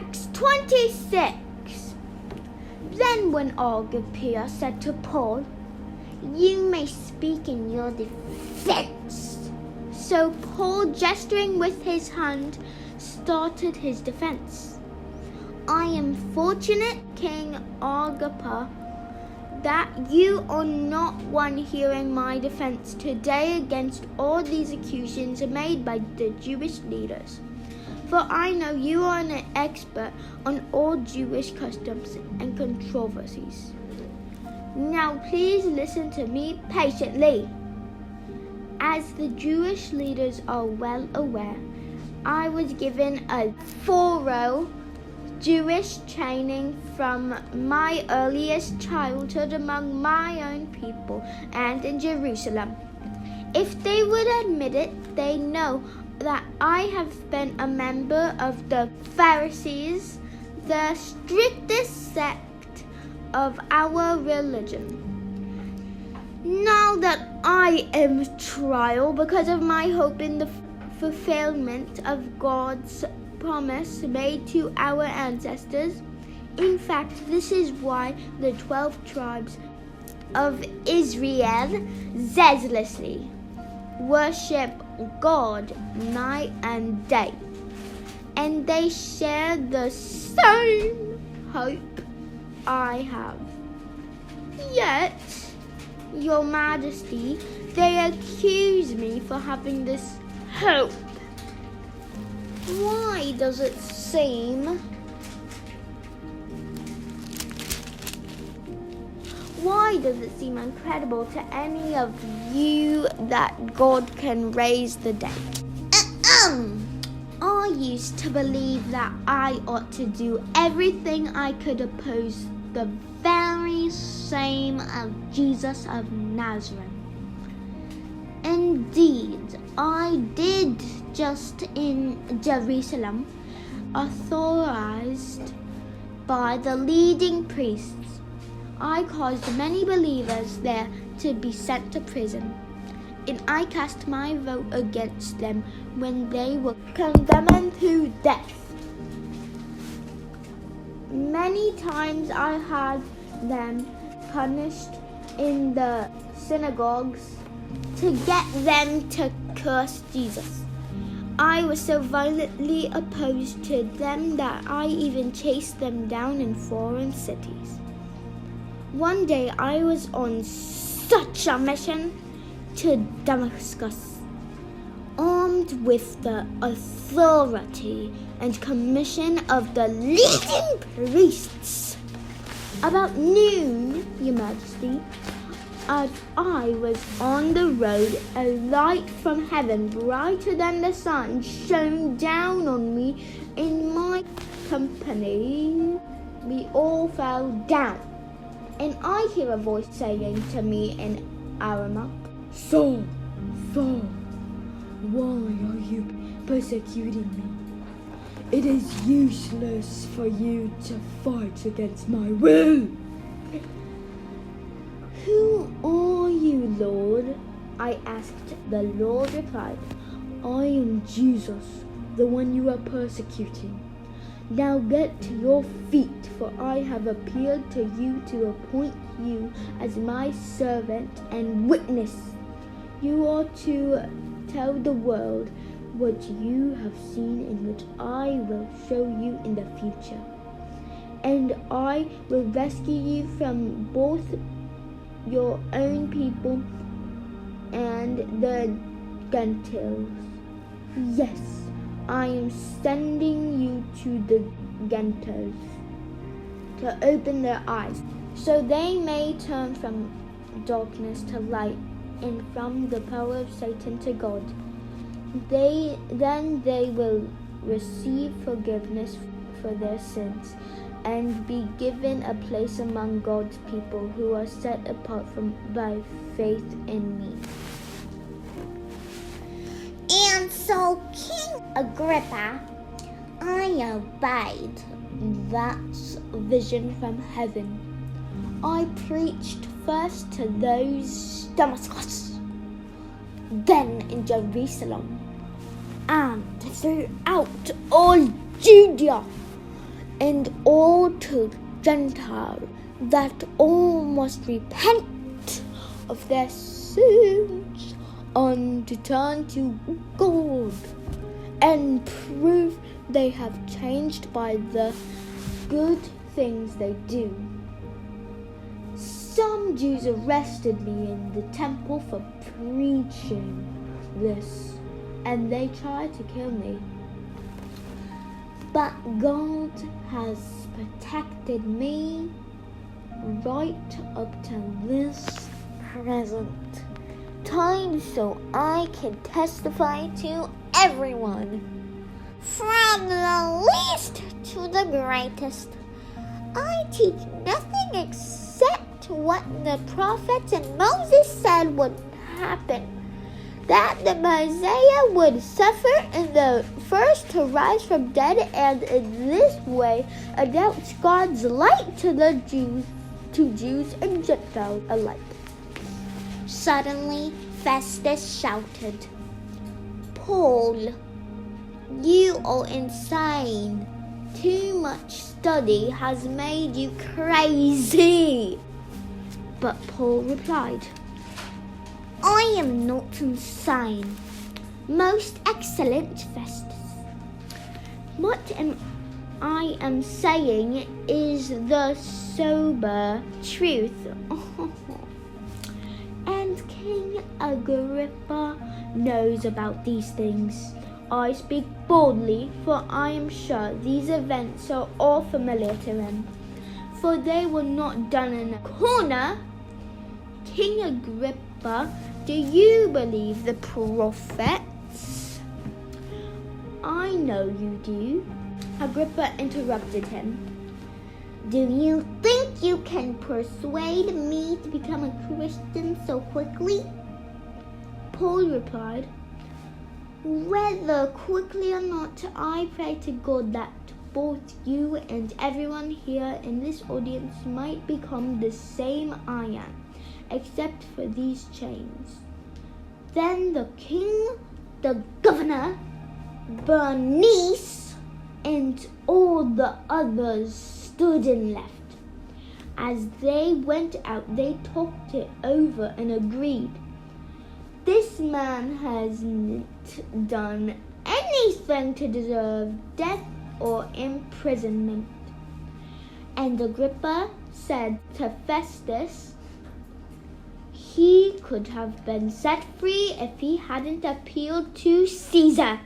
Acts 26. Then when Agrippa said to Paul, "You may speak in your defense." So Paul, gesturing with his hand, started his defense. "I am fortunate, King Agrippa, that you are not one hearing my defense today against all these accusations made by the Jewish leaders. For I know you are an expert on all Jewish customs and controversies. Now please listen to me patiently. As the Jewish leaders are well aware, I was given a thorough Jewish training from my earliest childhood among my own people and in Jerusalem. If they would admit it, they know that I have been a member of the Pharisees, the strictest sect of our religion. Now that I am trial because of my hope in the fulfillment of God's promise made to our ancestors. In fact, this is why the 12 tribes of Israel zealously worship God night and day, and they share the same hope I have. Yet, Your Majesty, they accuse me for having this hope. Why does it seem incredible to any of you that God can raise the dead? I used to believe that I ought to do everything I could oppose the very same of Jesus of Nazareth. Indeed, I did, just in Jerusalem, authorized by the leading priests. I caused many believers there to be sent to prison, and I cast my vote against them when they were condemned to death. Many times I had them punished in the synagogues to get them to curse Jesus. I was so violently opposed to them that I even chased them down in foreign cities. One day I was on such a mission to Damascus, armed with the authority and commission of the leading priests. About noon, Your Majesty, as I was on the road, a light from heaven, brighter than the sun, shone down on me. In my company, we all fell down. And I hear a voice saying to me in Aramaic, "Saul, Saul, why are you persecuting me? It is useless for you to fight against my will." "Who are you, Lord?" I asked. The Lord replied, "I am Jesus, the one you are persecuting. Now get to your feet, for I have appealed to you to appoint you as my servant and witness. You are to tell the world what you have seen and what I will show you in the future. And I will rescue you from both your own people and the Gentiles. Yes, I am sending you to the Gentiles to open their eyes, so they may turn from darkness to light and from the power of Satan to God. Then they will receive forgiveness for their sins and be given a place among God's people who are set apart by faith in me." And so, King Agrippa, I obeyed that vision from heaven. I preached first to those Damascus, then in Jerusalem, and throughout all Judea. and all to Gentiles, that all must repent of their sins and turn to God, and prove they have changed by the good things they do. Some Jews arrested me in the temple for preaching this, and they tried to kill me. But God has protected me right up to this present time, so I can testify to everyone, from the least to the greatest. I teach nothing except what the prophets and Moses said would happen, that the Messiah would suffer and the first to rise from dead, and in this way announce God's light to the Jews and Gentiles alike. Suddenly Festus shouted, "Paul, you are insane. Too much study has made you crazy." But Paul replied, "I am not insane, most excellent Festus. What I am saying is the sober truth." And King Agrippa knows about these things. I speak boldly, for I am sure these events are all familiar to him, for they were not done in a corner. King Agrippa, do you believe the prophets? I know you do. Agrippa interrupted him. Do you think you can persuade me to become a Christian so quickly? Paul replied, "Whether quickly or not, I pray to God that both you and everyone here in this audience might become the same I am, except for these chains." Then the king, the governor, Bernice, and all the others stood and left. As they went out, they talked it over and agreed, "This man hasn't done anything to deserve death or imprisonment." And Agrippa said to Festus, he could have been set free if he hadn't appealed to Caesar.